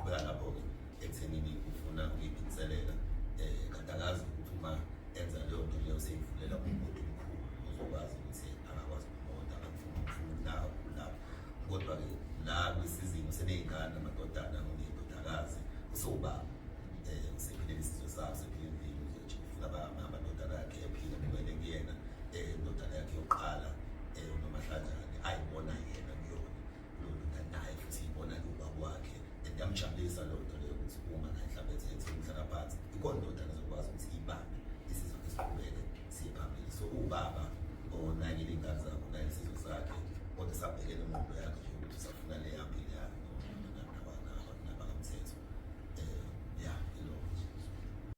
siyaqhubeka lapho-ke ekuthenini ufuna ukuyiphindiselela kanti akazi ukuthi uma enza leyo nto leyo seyivulela umuntu omkhulu uzokwazi ukuthi angakwazi ukumonda angafuna ukunaka kulapho kodwa-ke la kwisizini useney'ngane amadodana uney'ndodakazi usowubaba usephilele isizwe sawo usephilele impilo nje ufuna amadodana akhe ephile kumele kuyena indodana yakhe yokuqala uNomahlajane ayibona yena kuyona leyo nto naye futhi ibona ubaba wakhe and yamjabulisa leyo nto leyo ukuthi uma naye mhlawumbe ethe umhlala phansi ikhona indodana ezokwazi ukuthi ibambe isizwe esiqhubeke siye phambili so ubaba onakile iy'ngane zakho naye isizwe sakhe kodwa sabhekele ingqondo yakhe nje ukuthi usafuna leya